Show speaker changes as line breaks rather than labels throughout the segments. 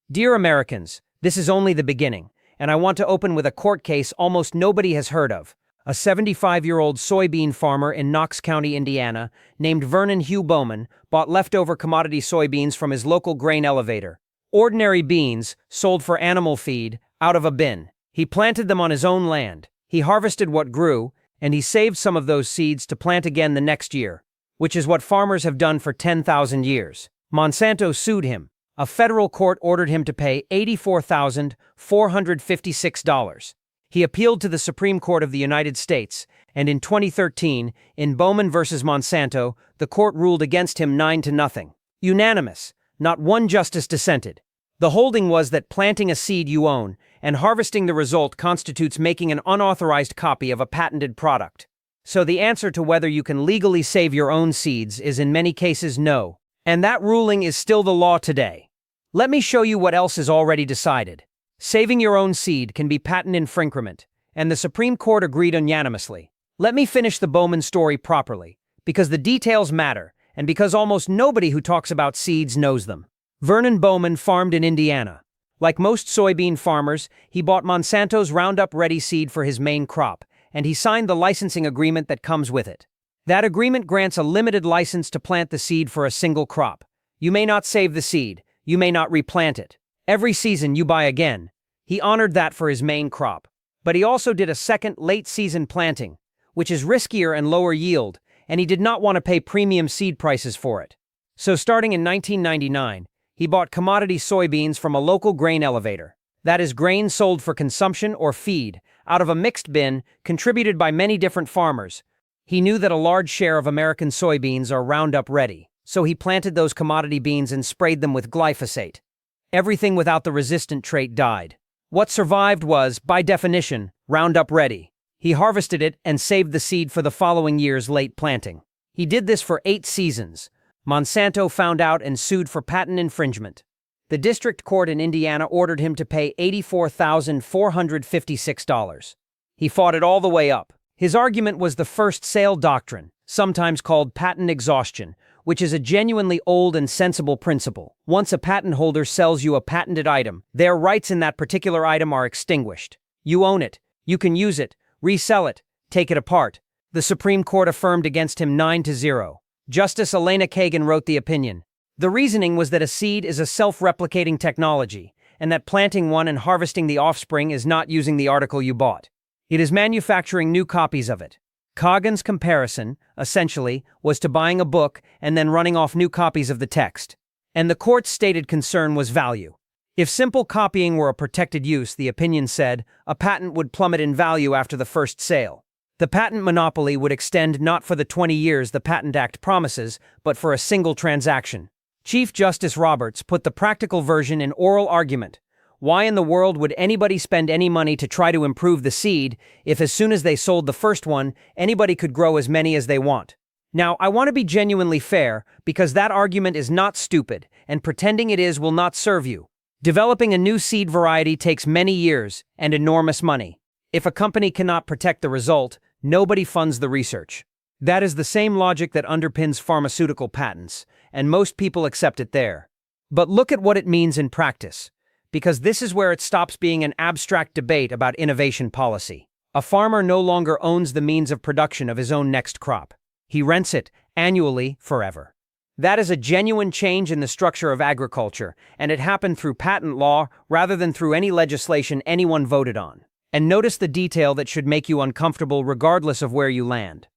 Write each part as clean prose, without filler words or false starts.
Dear Americans, this is only the beginning, and I want to open with a court case almost nobody has heard of. A 75-year-old soybean farmer in Knox County, Indiana, named Vernon Hugh Bowman, bought leftover commodity soybeans from his local grain elevator. Ordinary beans, sold for animal feed, out of a bin. He planted them on his own land. He harvested what grew, and he saved some of those seeds to plant again the next year, which is what farmers have done for 10,000 years. Monsanto sued him. A federal court ordered him to pay $84,456. He appealed to the Supreme Court of the United States, and in 2013, in Bowman versus Monsanto, the court ruled against him 9-0. Unanimous. Not one justice dissented. The holding was that planting a seed you own and harvesting the result constitutes making an unauthorized copy of a patented product. So the answer to whether you can legally save your own seeds is in many cases no. And that ruling is still the law today. Let me show you what else is already decided. Saving your own seed can be patent infringement, and the Supreme Court agreed unanimously. Let me finish the Bowman story properly, because the details matter, and because almost nobody who talks about seeds knows them. Vernon Bowman farmed in Indiana. Like most soybean farmers, he bought Monsanto's Roundup Ready seed for his main crop, and he signed the licensing agreement that comes with it. That agreement grants a limited license to plant the seed for a single crop. You may not save the seed. You may not replant it. Every season you buy again. He honored that for his main crop. But he also did a second late-season planting, which is riskier and lower yield, and he did not want to pay premium seed prices for it. So starting in 1999, he bought commodity soybeans from a local grain elevator. That is grain sold for consumption or feed, out of a mixed bin contributed by many different farmers. He knew that a large share of American soybeans are Roundup Ready. So he planted those commodity beans and sprayed them with glyphosate. Everything without the resistant trait died. What survived was, by definition, Roundup Ready. He harvested it and saved the seed for the following year's late planting. He did this for 8 seasons. Monsanto found out and sued for patent infringement. The district court in Indiana ordered him to pay $84,456. He fought it all the way up. His argument was the first sale doctrine, sometimes called patent exhaustion, which is a genuinely old and sensible principle. Once a patent holder sells you a patented item, their rights in that particular item are extinguished. You own it. You can use it, resell it, take it apart. The Supreme Court affirmed against him 9-0. Justice Elena Kagan wrote the opinion. The reasoning was that a seed is a self-replicating technology, and that planting one and harvesting the offspring is not using the article you bought. It is manufacturing new copies of it. Kagan's comparison, essentially, was to buying a book and then running off new copies of the text. And the court's stated concern was value. If simple copying were a protected use, the opinion said, a patent would plummet in value after the first sale. The patent monopoly would extend not for the 20 years the Patent Act promises, but for a single transaction. Chief Justice Roberts put the practical version in oral argument. Why in the world would anybody spend any money to try to improve the seed if as soon as they sold the first one, anybody could grow as many as they want? Now, I want to be genuinely fair because that argument is not stupid, and pretending it is will not serve you. Developing a new seed variety takes many years and enormous money. If a company cannot protect the result, nobody funds the research. That is the same logic that underpins pharmaceutical patents, and most people accept it there. But look at what it means in practice. Because this is where it stops being an abstract debate about innovation policy. A farmer no longer owns the means of production of his own next crop. He rents it, annually, forever. That is a genuine change in the structure of agriculture, and it happened through patent law rather than through any legislation anyone voted on. And notice the detail that should make you uncomfortable regardless of where you land.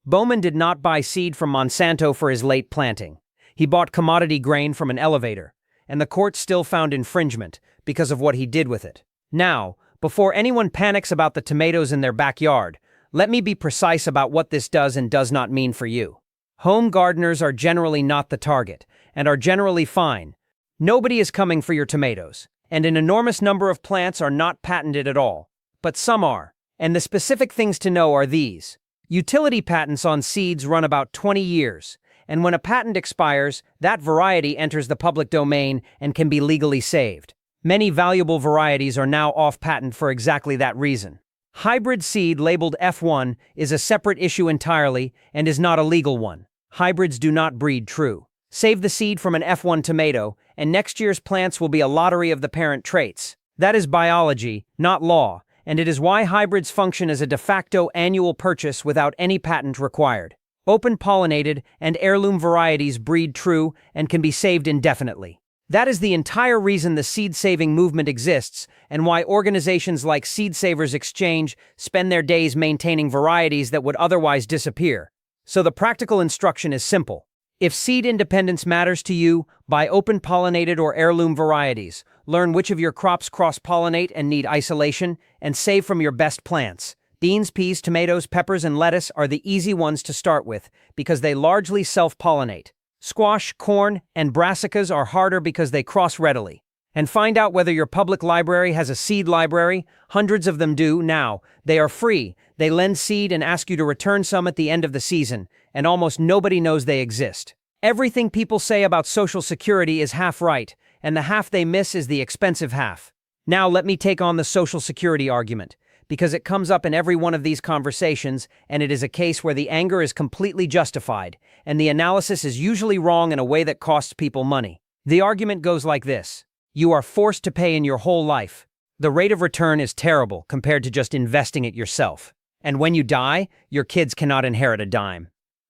Bowman did not buy seed from Monsanto for his late planting. He bought commodity grain from an elevator, and the court still found infringement because of what he did with it. Now, before anyone panics about the tomatoes in their backyard, let me be precise about what this does and does not mean for you. Home gardeners are generally not the target, and are generally fine. Nobody is coming for your tomatoes, and an enormous number of plants are not patented at all. But some are, and the specific things to know are these. Utility patents on seeds run about 20 years, and when a patent expires, that variety enters the public domain and can be legally saved. Many valuable varieties are now off patent for exactly that reason. Hybrid seed labeled F1 is a separate issue entirely and is not a legal one. Hybrids do not breed true Save the seed from an F1 tomato, and next year's plants will be a lottery of the parent traits. That is biology, not law, and it is why hybrids function as a de facto annual purchase without any patent required. Open-pollinated and heirloom varieties breed true and can be saved indefinitely. That is the entire reason the seed-saving movement exists and why organizations like Seed Savers Exchange spend their days maintaining varieties that would otherwise disappear. So the practical instruction is simple. If seed independence matters to you, buy open-pollinated or heirloom varieties, learn which of your crops cross-pollinate and need isolation, and save from your best plants. Beans, peas, tomatoes, peppers, and lettuce are the easy ones to start with because they largely self-pollinate. Squash, corn, and brassicas are harder because they cross readily. And find out whether your public library has a seed library. Hundreds of them do now. They are free. They lend seed and ask you to return some at the end of the season, and almost nobody knows they exist. Everything people say about Social Security is half right, and the half they miss is the expensive half. Now let me take on the Social Security argument, because it comes up in every one of these conversations, and it is a case where the anger is completely justified, and the analysis is usually wrong in a way that costs people money. The argument goes like this. You are forced to pay in your whole life. The rate of return is terrible compared to just investing it yourself. And when you die, your kids cannot inherit a dime.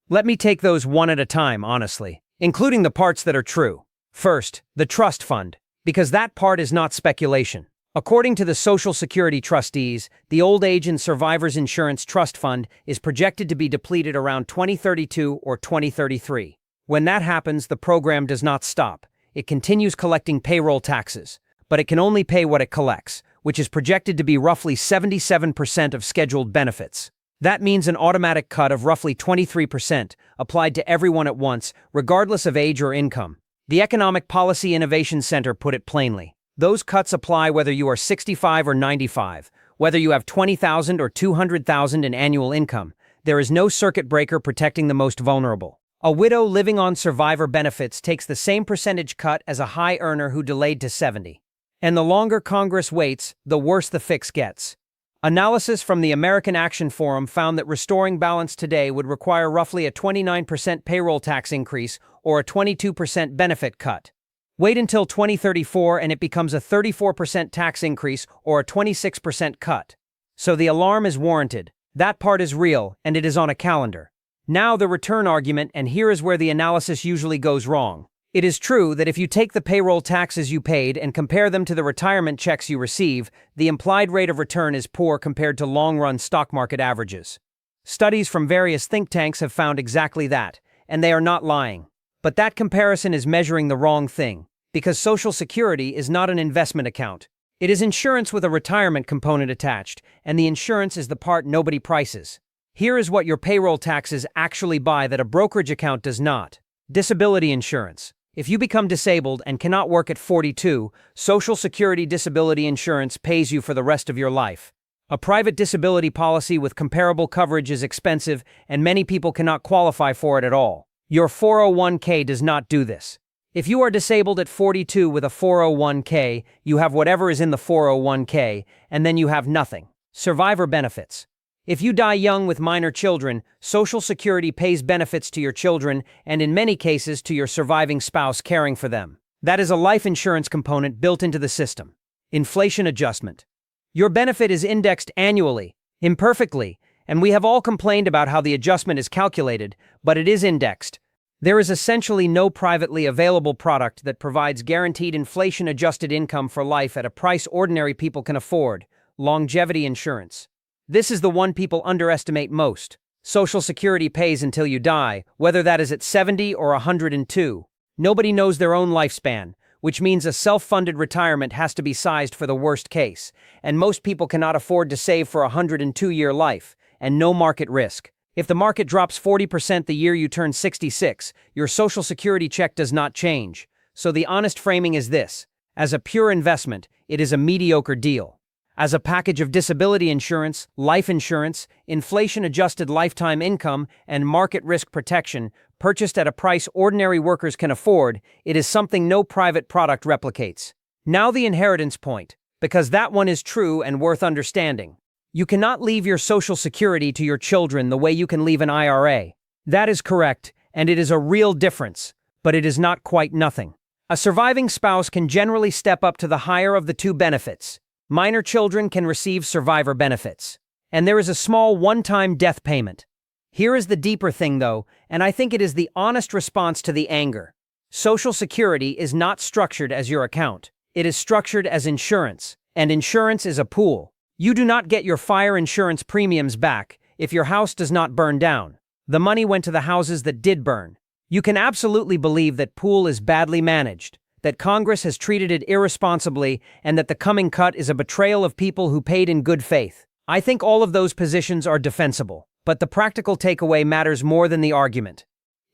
Let me take those one at a time, honestly, including the parts that are true. First, the trust fund, because that part is not speculation. According to the Social Security trustees, the Old Age and Survivors Insurance Trust Fund is projected to be depleted around 2032 or 2033. When that happens, the program does not stop. It continues collecting payroll taxes, but it can only pay what it collects, which is projected to be roughly 77% of scheduled benefits. That means an automatic cut of roughly 23% applied to everyone at once, regardless of age or income. The Economic Policy Innovation Center put it plainly. Those cuts apply whether you are 65 or 95, whether you have 20,000 or 200,000 in annual income. There is no circuit breaker protecting the most vulnerable. A widow living on survivor benefits takes the same percentage cut as a high earner who delayed to 70. And the longer Congress waits, the worse the fix gets. Analysis from the American Action Forum found that restoring balance today would require roughly a 29% payroll tax increase or a 22% benefit cut. Wait until 2034 and it becomes a 34% tax increase or a 26% cut. So the alarm is warranted. That part is real, and it is on a calendar. Now the return argument, and here is where the analysis usually goes wrong. It is true that if you take the payroll taxes you paid and compare them to the retirement checks you receive, the implied rate of return is poor compared to long-run stock market averages. Studies from various think tanks have found exactly that, and they are not lying. But that comparison is measuring the wrong thing, because Social Security is not an investment account. It is insurance with a retirement component attached, and the insurance is the part nobody prices. Here is what your payroll taxes actually buy that a brokerage account does not. Disability insurance. If you become disabled and cannot work at 42, Social Security disability insurance pays you for the rest of your life. A private disability policy with comparable coverage is expensive, and many people cannot qualify for it at all. Your 401k does not do this. If you are disabled at 42 with a 401k, you have whatever is in the 401k, and then you have nothing. Survivor benefits. If you die young with minor children, Social Security pays benefits to your children and in many cases to your surviving spouse caring for them. That is a life insurance component built into the system. Inflation adjustment. Your benefit is indexed annually, imperfectly, and we have all complained about how the adjustment is calculated, but it is indexed. There is essentially no privately available product that provides guaranteed inflation-adjusted income for life at a price ordinary people can afford: longevity insurance. This is the one people underestimate most. Social Security pays until you die, whether that is at 70 or 102. Nobody knows their own lifespan, which means a self-funded retirement has to be sized for the worst case, and most people cannot afford to save for a 102-year life, and no market risk. If the market drops 40% the year you turn 66, your Social Security check does not change. So the honest framing is this: as a pure investment, it is a mediocre deal. As a package of disability insurance, life insurance, inflation-adjusted lifetime income, and market risk protection, purchased at a price ordinary workers can afford, it is something no private product replicates. Now the inheritance point, because that one is true and worth understanding. You cannot leave your Social Security to your children the way you can leave an IRA. That is correct, and it is a real difference. but it is not quite nothing. A surviving spouse can generally step up to the higher of the two benefits. Minor children can receive survivor benefits. And there is a small one-time death payment. Here is the deeper thing, though, and I think it is the honest response to the anger. Social Security is not structured as your account. It is structured as insurance, and insurance is a pool. You do not get your fire insurance premiums back if your house does not burn down. The money went to the houses that did burn. You can absolutely believe that pool is badly managed, that Congress has treated it irresponsibly, and that the coming cut is a betrayal of people who paid in good faith. I think all of those positions are defensible, but the practical takeaway matters more than the argument.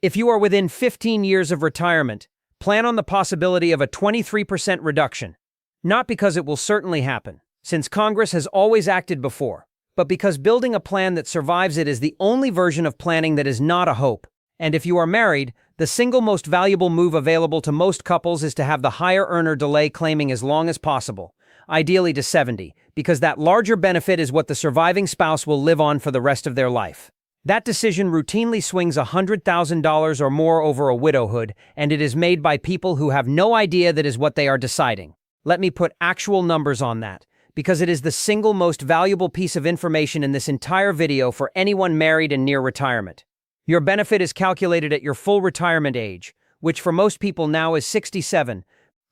If you are within 15 years of retirement, plan on the possibility of a 23% reduction. Not because it will certainly happen, since Congress has always acted before, but because building a plan that survives it is the only version of planning that is not a hope. And if you are married, the single most valuable move available to most couples is to have the higher earner delay claiming as long as possible, ideally to 70, because that larger benefit is what the surviving spouse will live on for the rest of their life. That decision routinely swings $100,000 or more over a widowhood, and it is made by people who have no idea that is what they are deciding. Let me put actual numbers on that, because it is the single most valuable piece of information in this entire video for anyone married and near retirement. Your benefit is calculated at your full retirement age, which for most people now is 67.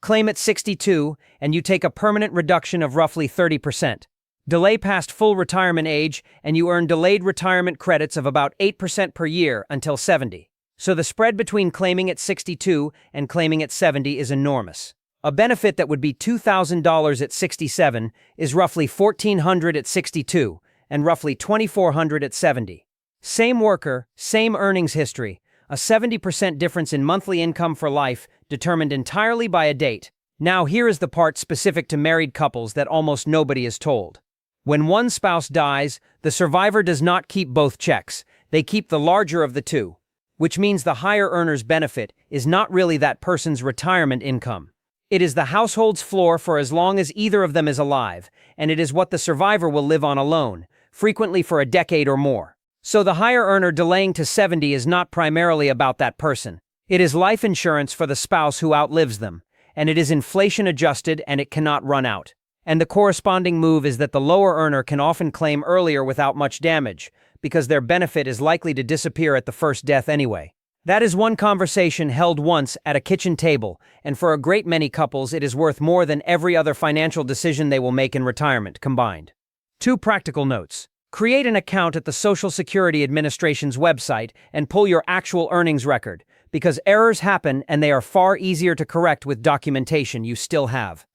Claim at 62, and you take a permanent reduction of roughly 30%. Delay past full retirement age, and you earn delayed retirement credits of about 8% per year until 70. So the spread between claiming at 62 and claiming at 70 is enormous. A benefit that would be $2,000 at 67 is roughly $1,400 at 62, and roughly $2,400 at 70. Same worker, same earnings history, a 70% difference in monthly income for life, determined entirely by a date. Now here is the part specific to married couples that almost nobody is told. When one spouse dies, the survivor does not keep both checks. They keep the larger of the two, which means the higher earner's benefit is not really that person's retirement income. It is the household's floor for as long as either of them is alive, and it is what the survivor will live on alone, frequently for a decade or more. So the higher earner delaying to 70 is not primarily about that person. It is life insurance for the spouse who outlives them, and it is inflation adjusted and it cannot run out. And the corresponding move is that the lower earner can often claim earlier without much damage, because their benefit is likely to disappear at the first death anyway. That is one conversation held once at a kitchen table, and for a great many couples it is worth more than every other financial decision they will make in retirement combined. 2 practical notes. Create an account at the Social Security Administration's website and pull your actual earnings record, because errors happen and they are far easier to correct with documentation you still have.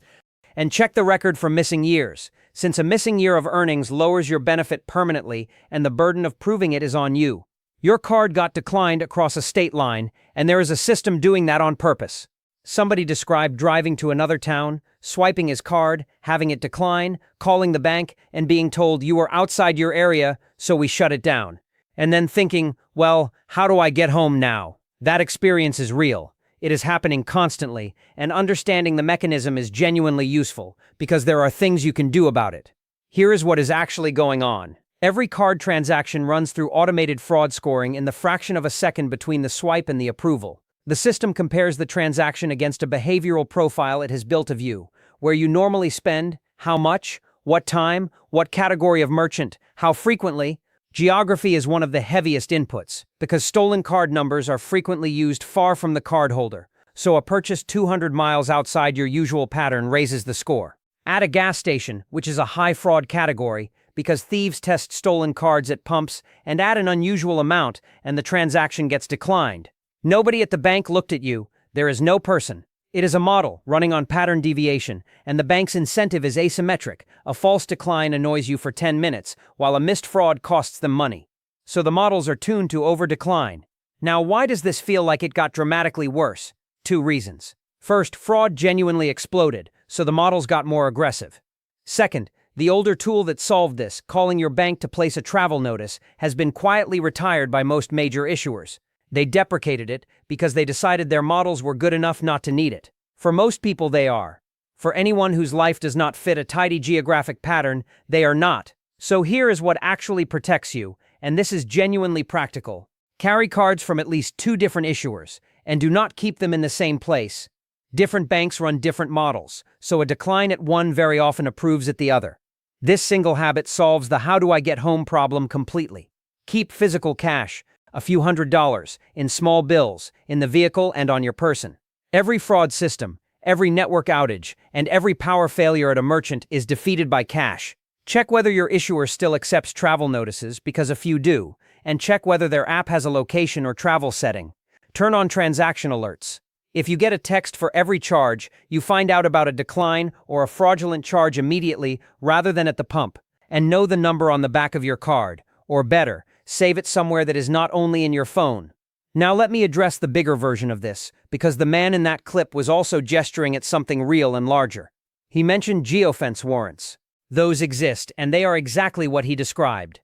And check the record for missing years, since a missing year of earnings lowers your benefit permanently and the burden of proving it is on you. Your card got declined across a state line, and there is a system doing that on purpose. Somebody described driving to another town, swiping his card, having it decline, calling the bank, and being told you are outside your area, so we shut it down. And then thinking, well, how do I get home now? That experience is real. It is happening constantly, and understanding the mechanism is genuinely useful, because there are things you can do about it. Here is what is actually going on. Every card transaction runs through automated fraud scoring in the fraction of a second between the swipe and the approval. The system compares the transaction against a behavioral profile it has built of you, where you normally spend, how much, what time, what category of merchant, how frequently. Geography is one of the heaviest inputs, because stolen card numbers are frequently used far from the cardholder, so a purchase 200 miles outside your usual pattern raises the score. Add a gas station, which is a high fraud category, because thieves test stolen cards at pumps, and add an unusual amount, and the transaction gets declined. Nobody at the bank looked at you. There is no person. It is a model running on pattern deviation, and the bank's incentive is asymmetric. A false decline annoys you for 10 minutes, while a missed fraud costs them money. So the models are tuned to over-decline. Now, why does this feel like it got dramatically worse? 2 reasons. First, fraud genuinely exploded, so the models got more aggressive. Second, the older tool that solved this, calling your bank to place a travel notice, has been quietly retired by most major issuers. They deprecated it because they decided their models were good enough not to need it. For most people, they are. For anyone whose life does not fit a tidy geographic pattern, they are not. So here is what actually protects you, and this is genuinely practical. Carry cards from at least 2 different issuers, and do not keep them in the same place. Different banks run different models, so a decline at one very often approves at the other. This single habit solves the how do I get home problem completely. Keep physical cash, a few $100s, in small bills, in the vehicle and on your person. Every fraud system, every network outage, and every power failure at a merchant is defeated by cash. Check whether your issuer still accepts travel notices, because a few do, and check whether their app has a location or travel setting. Turn on transaction alerts. If you get a text for every charge, you find out about a decline or a fraudulent charge immediately rather than at the pump, and know the number on the back of your card, or better, save it somewhere that is not only in your phone. Now let me address the bigger version of this, because the man in that clip was also gesturing at something real and larger. He mentioned geofence warrants. Those exist, and they are exactly what he described.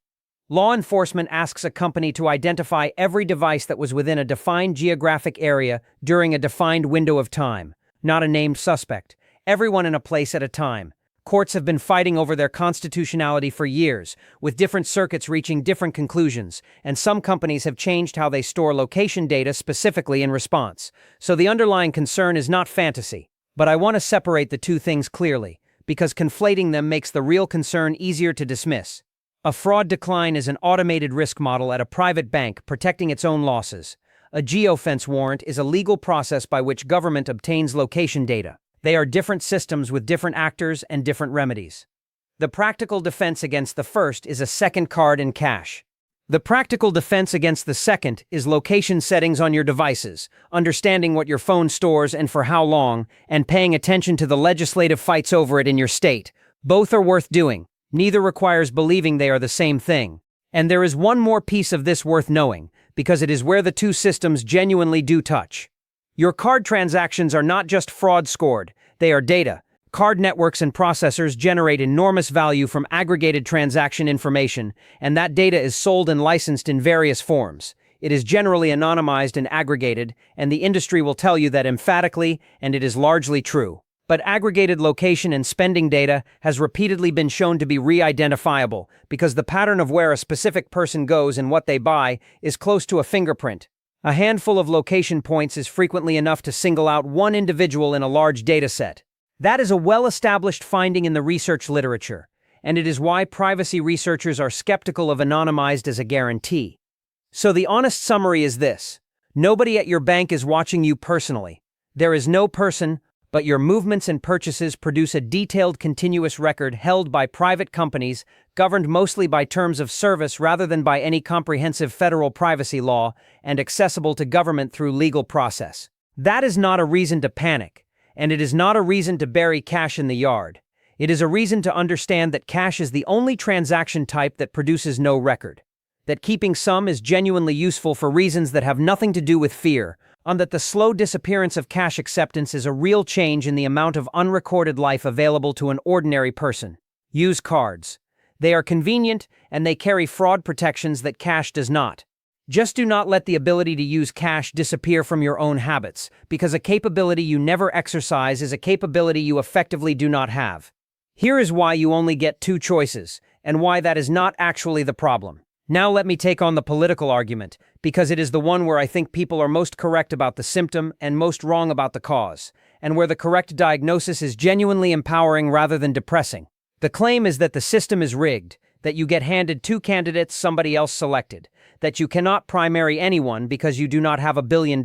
Law enforcement asks a company to identify every device that was within a defined geographic area during a defined window of time, not a named suspect, everyone in a place at a time. Courts have been fighting over their constitutionality for years, with different circuits reaching different conclusions, and some companies have changed how they store location data specifically in response. So the underlying concern is not fantasy. But I want to separate the two things clearly, because conflating them makes the real concern easier to dismiss. A fraud decline is an automated risk model at a private bank protecting its own losses. A geofence warrant is a legal process by which government obtains location data. They are different systems with different actors and different remedies. The practical defense against the first is a second card in cash. The practical defense against the second is location settings on your devices, understanding what your phone stores and for how long, and paying attention to the legislative fights over it in your state. Both are worth doing. Neither requires believing they are the same thing. And there is one more piece of this worth knowing, because it is where the two systems genuinely do touch. Your card transactions are not just fraud scored, they are data. Card networks and processors generate enormous value from aggregated transaction information, and that data is sold and licensed in various forms. It is generally anonymized and aggregated, and the industry will tell you that emphatically, and it is largely true. But aggregated location and spending data has repeatedly been shown to be re-identifiable because the pattern of where a specific person goes and what they buy is close to a fingerprint. A handful of location points is frequently enough to single out one individual in a large dataset. That is a well-established finding in the research literature, and it is why privacy researchers are skeptical of anonymized as a guarantee. So the honest summary is this: nobody at your bank is watching you personally. There is no person, but your movements and purchases produce a detailed continuous record held by private companies, governed mostly by terms of service rather than by any comprehensive federal privacy law, and accessible to government through legal process. That is not a reason to panic, and it is not a reason to bury cash in the yard. It is a reason to understand that cash is the only transaction type that produces no record, that keeping some is genuinely useful for reasons that have nothing to do with fear, and that the slow disappearance of cash acceptance is a real change in the amount of unrecorded life available to an ordinary person. Use cards. They are convenient, and they carry fraud protections that cash does not. Just do not let the ability to use cash disappear from your own habits, because a capability you never exercise is a capability you effectively do not have. Here is why you only get two choices, and why that is not actually the problem. Now let me take on the political argument, because it is the one where I think people are most correct about the symptom and most wrong about the cause, and where the correct diagnosis is genuinely empowering rather than depressing. The claim is that the system is rigged, that you get handed two candidates somebody else selected, that you cannot primary anyone because you do not have $1 billion,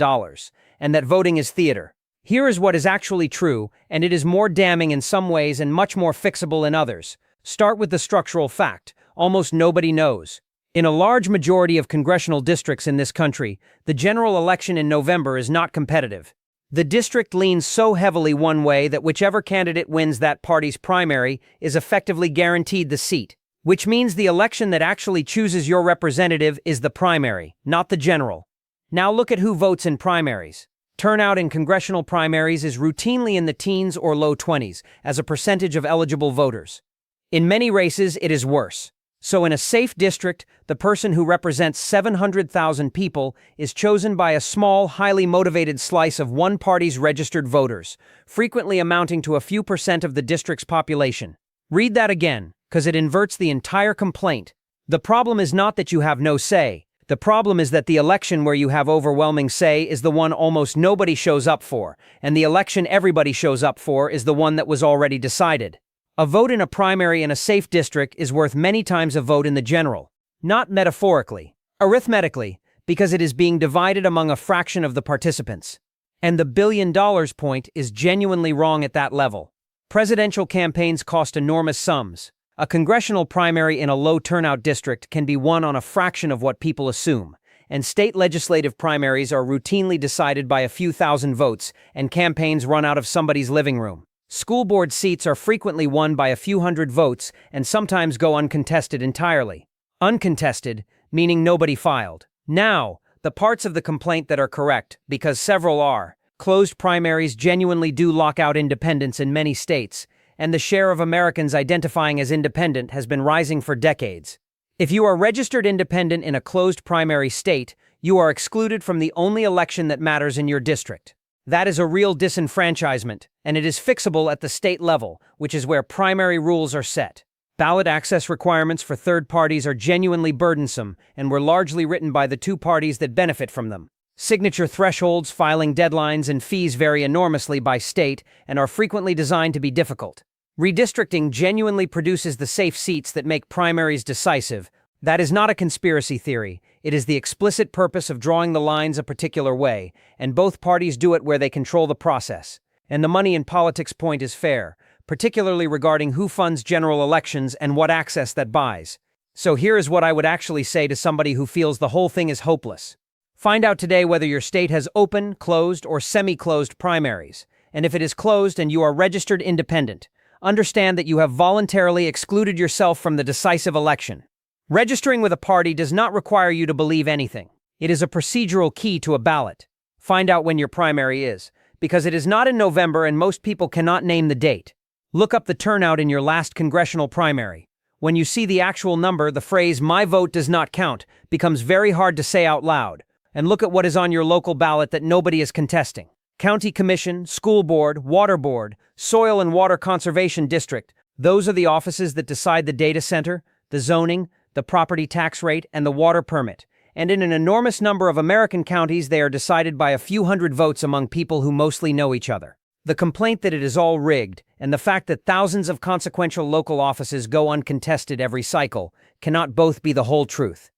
and that voting is theater. Here is what is actually true, and it is more damning in some ways and much more fixable in others. Start with the structural fact: almost nobody knows. In a large majority of congressional districts in this country, the general election in November is not competitive. The district leans so heavily one way that whichever candidate wins that party's primary is effectively guaranteed the seat, which means the election that actually chooses your representative is the primary, not the general. Now look at who votes in primaries. Turnout in congressional primaries is routinely in the teens or low 20s as a percentage of eligible voters. In many races, it is worse. So in a safe district, the person who represents 700,000 people is chosen by a small, highly motivated slice of one party's registered voters, frequently amounting to a few percent of the district's population. Read that again, because it inverts the entire complaint. The problem is not that you have no say. The problem is that the election where you have overwhelming say is the one almost nobody shows up for, and the election everybody shows up for is the one that was already decided. A vote in a primary in a safe district is worth many times a vote in the general. Not metaphorically, arithmetically, because it is being divided among a fraction of the participants. And the $1 billion point is genuinely wrong at that level. Presidential campaigns cost enormous sums. A congressional primary in a low turnout district can be won on a fraction of what people assume, and state legislative primaries are routinely decided by a few thousand votes, and campaigns run out of somebody's living room. School board seats are frequently won by a few hundred votes and sometimes go uncontested entirely. Uncontested, meaning nobody filed. Now, the parts of the complaint that are correct, because several are. Closed primaries genuinely do lock out independents in many states, and the share of Americans identifying as independent has been rising for decades. If you are registered independent in a closed primary state, you are excluded from the only election that matters in your district. That is a real disenfranchisement, and it is fixable at the state level, which is where primary rules are set. Ballot access requirements for third parties are genuinely burdensome and were largely written by the two parties that benefit from them. Signature thresholds, filing deadlines, and fees vary enormously by state and are frequently designed to be difficult. Redistricting genuinely produces the safe seats that make primaries decisive. That is not a conspiracy theory. It is the explicit purpose of drawing the lines a particular way, and both parties do it where they control the process. And the money in politics point is fair, particularly regarding who funds general elections and what access that buys. So here is what I would actually say to somebody who feels the whole thing is hopeless. Find out today whether your state has open, closed, or semi-closed primaries. And if it is closed and you are registered independent, understand that you have voluntarily excluded yourself from the decisive election. Registering with a party does not require you to believe anything. It is a procedural key to a ballot. Find out when your primary is, because it is not in November and most people cannot name the date. Look up the turnout in your last congressional primary. When you see the actual number, the phrase, "my vote does not count," becomes very hard to say out loud. And look at what is on your local ballot that nobody is contesting. County Commission, School Board, Water Board, Soil and Water Conservation District. Those are the offices that decide the data center, the zoning, the property tax rate, and the water permit. And in an enormous number of American counties, they are decided by a few hundred votes among people who mostly know each other. The complaint that it is all rigged, and the fact that thousands of consequential local offices go uncontested every cycle, cannot both be the whole truth.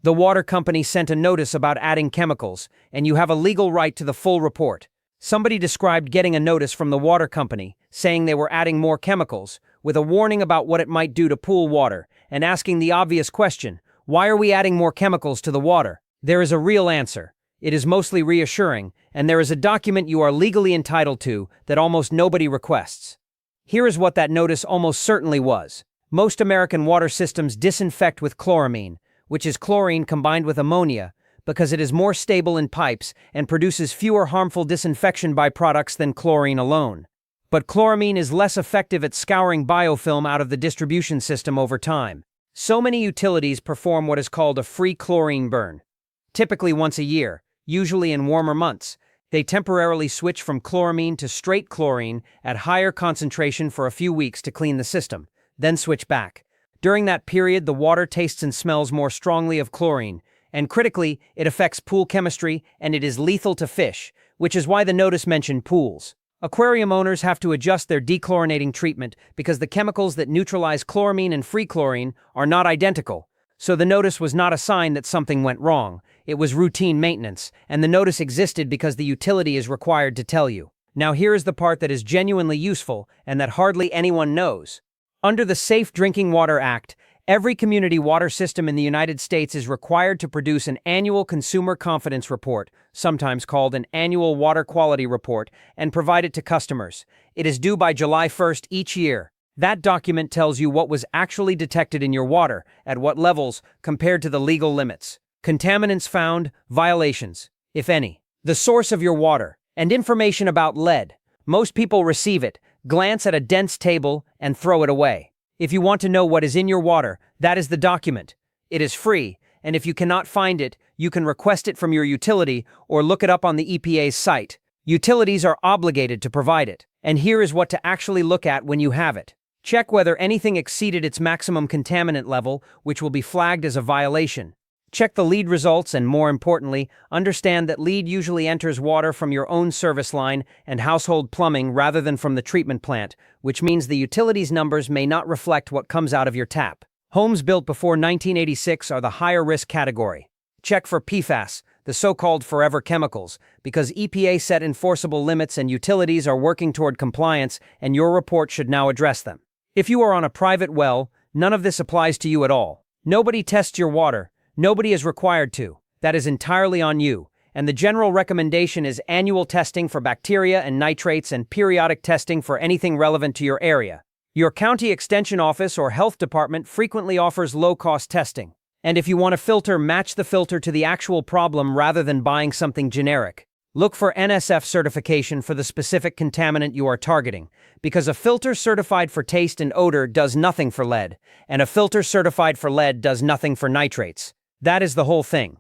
The water company sent a notice about adding chemicals, and you have a legal right to the full report. Somebody described getting a notice from the water company, saying they were adding more chemicals, with a warning about what it might do to pool water, and asking the obvious question, why are we adding more chemicals to the water? There is a real answer. It is mostly reassuring, and there is a document you are legally entitled to that almost nobody requests. Here is what that notice almost certainly was. Most American water systems disinfect with chloramine, which is chlorine combined with ammonia, because it is more stable in pipes and produces fewer harmful disinfection byproducts than chlorine alone. But chloramine is less effective at scouring biofilm out of the distribution system over time. So many utilities perform what is called a free chlorine burn. Typically once a year, usually in warmer months, they temporarily switch from chloramine to straight chlorine at higher concentration for a few weeks to clean the system, then switch back. During that period, the water tastes and smells more strongly of chlorine, and critically, it affects pool chemistry and it is lethal to fish, which is why the notice mentioned pools. Aquarium owners have to adjust their dechlorinating treatment because the chemicals that neutralize chloramine and free chlorine are not identical, so the notice was not a sign that something went wrong. It was routine maintenance, and the notice existed because the utility is required to tell you. Now here is the part that is genuinely useful and that hardly anyone knows. Under the Safe Drinking Water Act, every community water system in the United States is required to produce an annual consumer confidence report, sometimes called an annual water quality report, and provide it to customers. It is due by July 1st each year. That document tells you what was actually detected in your water, at what levels, compared to the legal limits. Contaminants found, violations, if any. The source of your water, and information about lead. Most people receive it, glance at a dense table, and throw it away. If you want to know what is in your water, that is the document. It is free, and if you cannot find it, you can request it from your utility or look it up on the EPA's site. Utilities are obligated to provide it, and here is what to actually look at when you have it. Check whether anything exceeded its maximum contaminant level, which will be flagged as a violation. Check the lead results and, more importantly, understand that lead usually enters water from your own service line and household plumbing rather than from the treatment plant, which means the utilities numbers may not reflect what comes out of your tap. Homes built before 1986 are the higher risk category. Check for PFAS, the so-called forever chemicals, because EPA set enforceable limits and utilities are working toward compliance, and your report should now address them. If you are on a private well, none of this applies to you at all. Nobody tests your water. Nobody is required to. That is entirely on you. And the general recommendation is annual testing for bacteria and nitrates and periodic testing for anything relevant to your area. Your county extension office or health department frequently offers low-cost testing. And if you want a filter, match the filter to the actual problem rather than buying something generic. Look for NSF certification for the specific contaminant you are targeting, because a filter certified for taste and odor does nothing for lead, and a filter certified for lead does nothing for nitrates. That is the whole thing.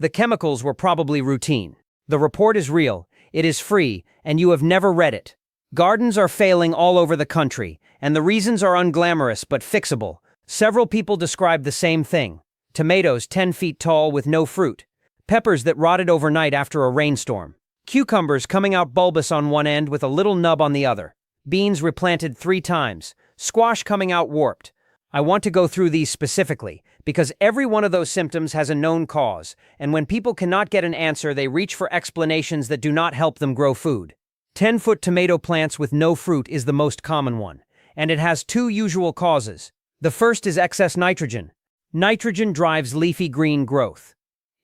The chemicals were probably routine. The report is real, it is free, and you have never read it. Gardens are failing all over the country, and the reasons are unglamorous but fixable. Several people describe the same thing. Tomatoes 10 feet tall with no fruit. Peppers that rotted overnight after a rainstorm. Cucumbers coming out bulbous on one end with a little nub on the other. Beans replanted 3 times. Squash coming out warped. I want to go through these specifically, because every one of those symptoms has a known cause, and when people cannot get an answer, they reach for explanations that do not help them grow food. 10-foot tomato plants with no fruit is the most common one, and it has 2 usual causes. The first is excess nitrogen. Nitrogen drives leafy green growth.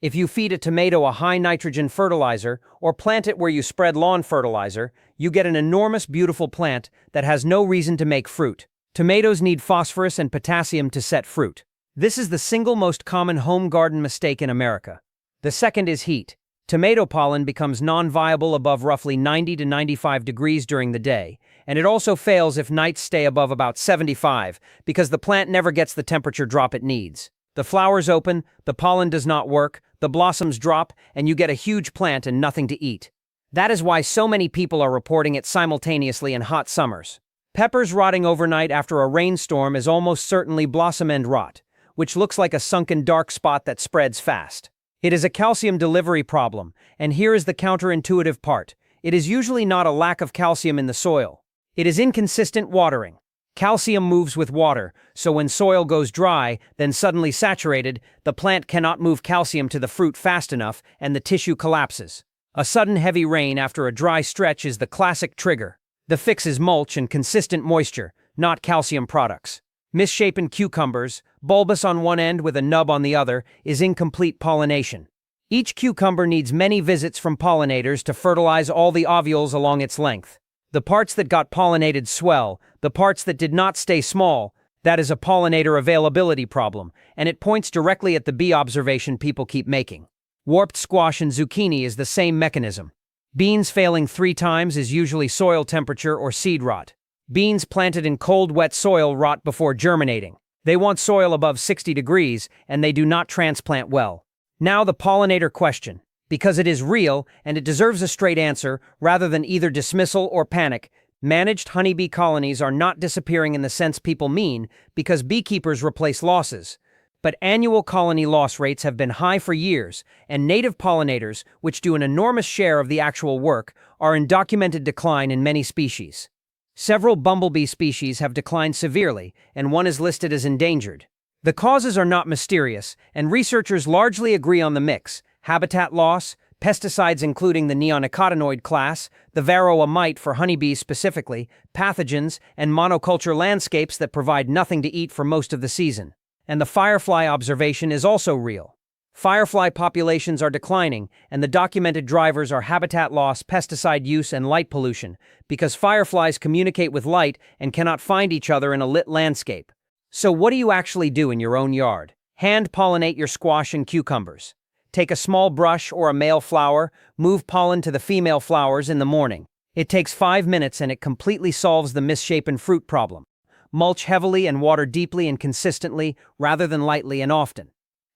If you feed a tomato a high nitrogen fertilizer or plant it where you spread lawn fertilizer, you get an enormous, beautiful plant that has no reason to make fruit. Tomatoes need phosphorus and potassium to set fruit. This is the single most common home garden mistake in America. The second is heat. Tomato pollen becomes non-viable above roughly 90 to 95 degrees during the day, and it also fails if nights stay above about 75 because the plant never gets the temperature drop it needs. The flowers open, the pollen does not work, the blossoms drop, and you get a huge plant and nothing to eat. That is why so many people are reporting it simultaneously in hot summers. Peppers rotting overnight after a rainstorm is almost certainly blossom end rot, which looks like a sunken dark spot that spreads fast. It is a calcium delivery problem, and here is the counterintuitive part. It is usually not a lack of calcium in the soil. It is inconsistent watering. Calcium moves with water, so when soil goes dry, then suddenly saturated, the plant cannot move calcium to the fruit fast enough and the tissue collapses. A sudden heavy rain after a dry stretch is the classic trigger. The fix is mulch and consistent moisture, not calcium products. Misshapen cucumbers, bulbous on one end with a nub on the other, is incomplete pollination. Each cucumber needs many visits from pollinators to fertilize all the ovules along its length. The parts that got pollinated swell, the parts that did not stay small. That is a pollinator availability problem, and it points directly at the bee observation people keep making. Warped squash and zucchini is the same mechanism. Beans failing 3 times is usually soil temperature or seed rot. Beans planted in cold, wet soil rot before germinating. They want soil above 60 degrees, and they do not transplant well. Now the pollinator question. Because it is real, and it deserves a straight answer, rather than either dismissal or panic, managed honeybee colonies are not disappearing in the sense people mean, because beekeepers replace losses. But annual colony loss rates have been high for years, and native pollinators, which do an enormous share of the actual work, are in documented decline in many species. Several bumblebee species have declined severely, and one is listed as endangered. The causes are not mysterious, and researchers largely agree on the mix: habitat loss, pesticides including the neonicotinoid class, the varroa mite for honeybees specifically, pathogens, and monoculture landscapes that provide nothing to eat for most of the season. And the firefly observation is also real. Firefly populations are declining, and the documented drivers are habitat loss, pesticide use, and light pollution, because fireflies communicate with light and cannot find each other in a lit landscape. So what do you actually do in your own yard? Hand pollinate your squash and cucumbers. Take a small brush or a male flower, move pollen to the female flowers in the morning. It takes 5 minutes and it completely solves the misshapen fruit problem. Mulch heavily and water deeply and consistently, rather than lightly and often.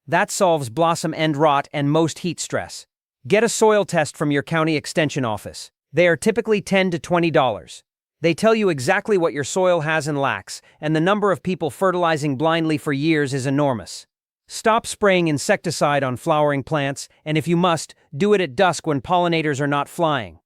That solves blossom end rot and most heat stress. Get a soil test from your county extension office. They are typically $10 to $20. They tell you exactly what your soil has and lacks, and the number of people fertilizing blindly for years is enormous. Stop spraying insecticide on flowering plants, and if you must, do it at dusk when pollinators are not flying.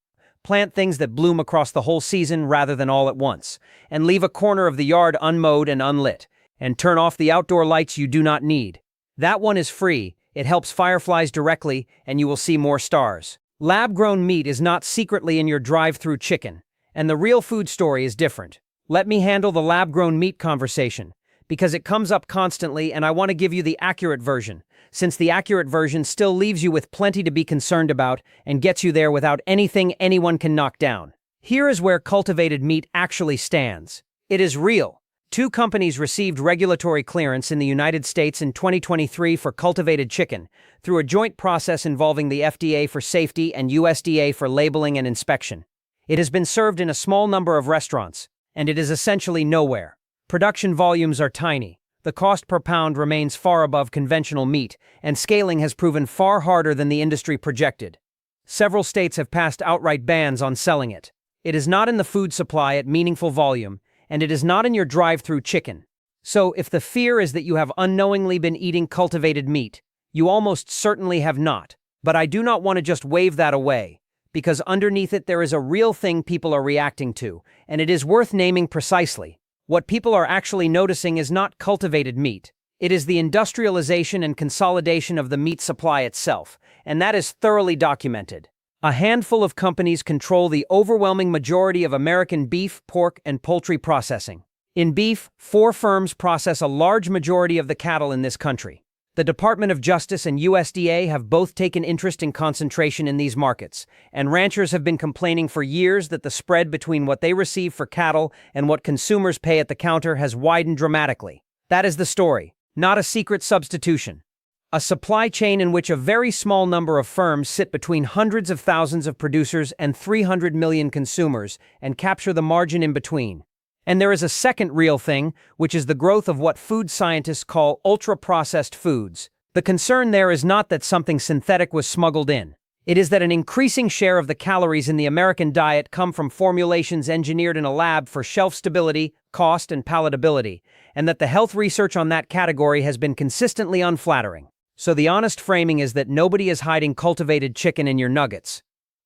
Plant things that bloom across the whole season rather than all at once, and leave a corner of the yard unmowed and unlit, and turn off the outdoor lights you do not need. That one is free, it helps fireflies directly, and you will see more stars. Lab-grown meat is not secretly in your drive-through chicken, and the real food story is different. Let me handle the lab-grown meat conversation, because it comes up constantly and I want to give you the accurate version, since the accurate version still leaves you with plenty to be concerned about and gets you there without anything anyone can knock down. Here is where cultivated meat actually stands. It is real. 2 companies received regulatory clearance in the United States in 2023 for cultivated chicken, through a joint process involving the FDA for safety and USDA for labeling and inspection. It has been served in a small number of restaurants, and it is essentially nowhere. Production volumes are tiny, the cost per pound remains far above conventional meat, and scaling has proven far harder than the industry projected. Several states have passed outright bans on selling it. It is not in the food supply at meaningful volume, and it is not in your drive-through chicken. So, if the fear is that you have unknowingly been eating cultivated meat, you almost certainly have not. But I do not want to just wave that away, because underneath it there is a real thing people are reacting to, and it is worth naming precisely. What people are actually noticing is not cultivated meat. It is the industrialization and consolidation of the meat supply itself, and that is thoroughly documented. A handful of companies control the overwhelming majority of American beef, pork, and poultry processing. In beef, 4 firms process a large majority of the cattle in this country. The Department of Justice and USDA have both taken interest in concentration in these markets, and ranchers have been complaining for years that the spread between what they receive for cattle and what consumers pay at the counter has widened dramatically. That is the story, not a secret substitution. A supply chain in which a very small number of firms sit between hundreds of thousands of producers and 300 million consumers and capture the margin in between. And there is a second real thing, which is the growth of what food scientists call ultra-processed foods. The concern there is not that something synthetic was smuggled in. It is that an increasing share of the calories in the American diet come from formulations engineered in a lab for shelf stability, cost, and palatability, and that the health research on that category has been consistently unflattering. So the honest framing is that nobody is hiding cultivated chicken in your nuggets.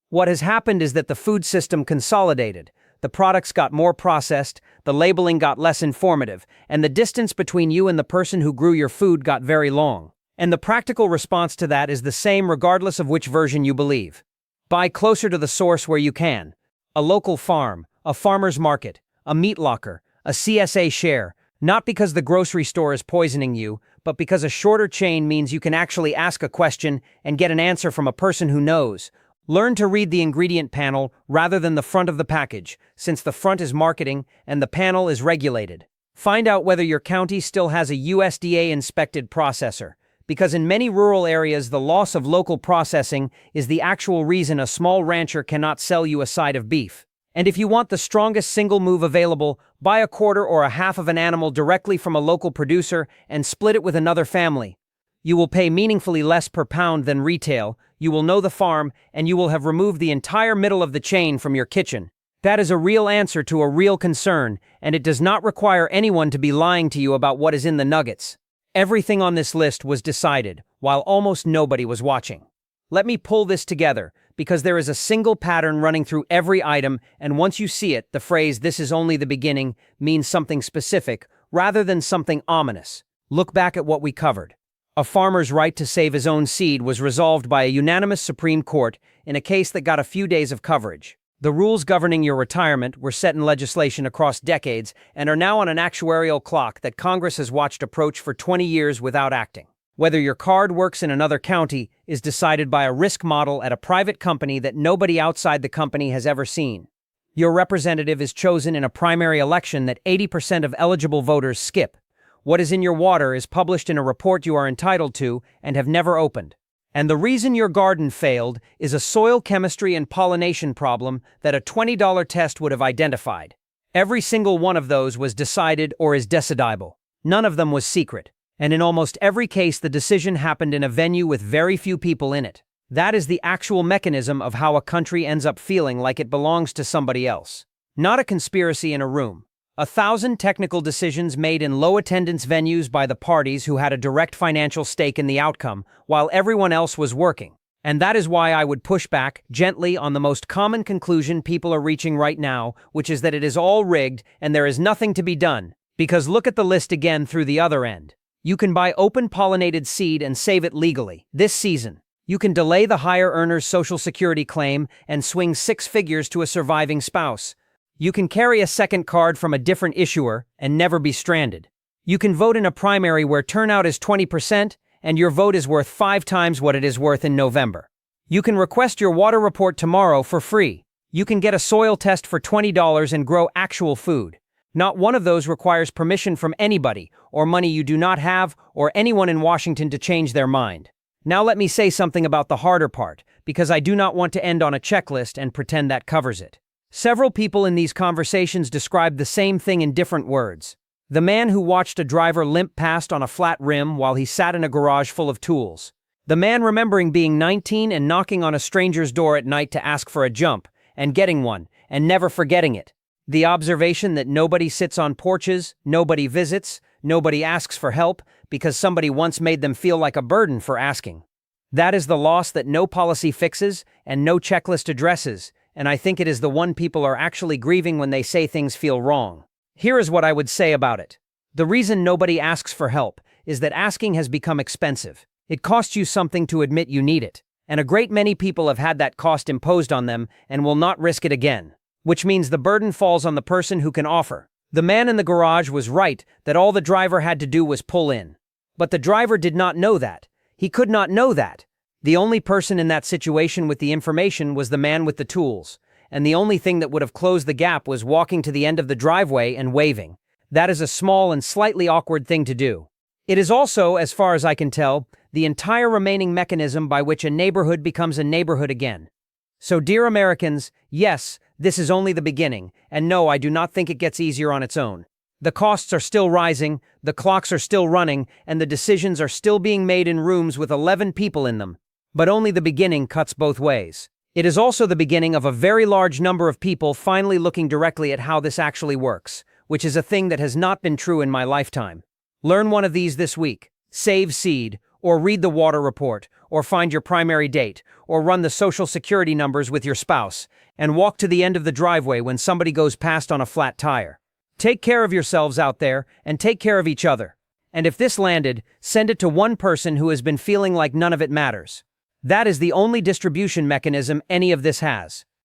What has happened is that the food system consolidated. The products got more processed, the labeling got less informative, and the distance between you and the person who grew your food got very long. And the practical response to that is the same regardless of which version you believe. Buy closer to the source where you can. A local farm, a farmer's market, a meat locker, a CSA share, not because the grocery store is poisoning you, but because a shorter chain means you can actually ask a question and get an answer from a person who knows. Learn to read the ingredient panel rather than the front of the package, since the front is marketing and the panel is regulated. Find out whether your county still has a USDA-inspected processor, because in many rural areas the loss of local processing is the actual reason a small rancher cannot sell you a side of beef. And if you want the strongest single move available, buy a quarter or a half of an animal directly from a local producer and split it with another family. You will pay meaningfully less per pound than retail, you will know the farm, and you will have removed the entire middle of the chain from your kitchen. That is a real answer to a real concern, and it does not require anyone to be lying to you about what is in the nuggets. Everything on this list was decided, while almost nobody was watching. Let me pull this together, because there is a single pattern running through every item, and once you see it, the phrase "this is only the beginning" means something specific, rather than something ominous. Look back at what we covered. A farmer's right to save his own seed was resolved by a unanimous Supreme Court in a case that got a few days of coverage. The rules governing your retirement were set in legislation across decades and are now on an actuarial clock that Congress has watched approach for 20 years without acting. Whether your card works in another county is decided by a risk model at a private company that nobody outside the company has ever seen. Your representative is chosen in a primary election that 80% of eligible voters skip. What is in your water is published in a report you are entitled to and have never opened. And the reason your garden failed is a soil chemistry and pollination problem that a $20 test would have identified. Every single one of those was decided or is decidable. None of them was secret. And in almost every case, the decision happened in a venue with very few people in it. That is the actual mechanism of how a country ends up feeling like it belongs to somebody else. Not a conspiracy in a room. 1,000 technical decisions made in low-attendance venues by the parties who had a direct financial stake in the outcome, while everyone else was working. And that is why I would push back, gently, on the most common conclusion people are reaching right now, which is that it is all rigged and there is nothing to be done. Because look at the list again through the other end. You can buy open-pollinated seed and save it legally, this season. You can delay the higher earner's Social Security claim and swing 6 figures to a surviving spouse. You can carry a second card from a different issuer and never be stranded. You can vote in a primary where turnout is 20% and your vote is worth 5 times what it is worth in November. You can request your water report tomorrow for free. You can get a soil test for $20 and grow actual food. Not one of those requires permission from anybody, or money you do not have, or anyone in Washington to change their mind. Now let me say something about the harder part, because I do not want to end on a checklist and pretend that covers it. Several people in these conversations described the same thing in different words. The man who watched a driver limp past on a flat rim while he sat in a garage full of tools. The man remembering being 19 and knocking on a stranger's door at night to ask for a jump, and getting one, and never forgetting it. The observation that nobody sits on porches, nobody visits, nobody asks for help, because somebody once made them feel like a burden for asking. That is the loss that no policy fixes and no checklist addresses, and I think it is the one people are actually grieving when they say things feel wrong. Here is what I would say about it. The reason nobody asks for help is that asking has become expensive. It costs you something to admit you need it, and a great many people have had that cost imposed on them and will not risk it again, which means the burden falls on the person who can offer. The man in the garage was right that all the driver had to do was pull in. But the driver did not know that. He could not know that. The only person in that situation with the information was the man with the tools, and the only thing that would have closed the gap was walking to the end of the driveway and waving. That is a small and slightly awkward thing to do. It is also, as far as I can tell, the entire remaining mechanism by which a neighborhood becomes a neighborhood again. So, dear Americans, yes, this is only the beginning, and no, I do not think it gets easier on its own. The costs are still rising, the clocks are still running, and the decisions are still being made in rooms with 11 people in them. But only the beginning cuts both ways. It is also the beginning of a very large number of people finally looking directly at how this actually works, which is a thing that has not been true in my lifetime. Learn one of these this week. Save seed, or read the water report, or find your primary date, or run the Social Security numbers with your spouse, and walk to the end of the driveway when somebody goes past on a flat tire. Take care of yourselves out there, and take care of each other. And if this landed, send it to one person who has been feeling like none of it matters. That is the only distribution mechanism any of this has.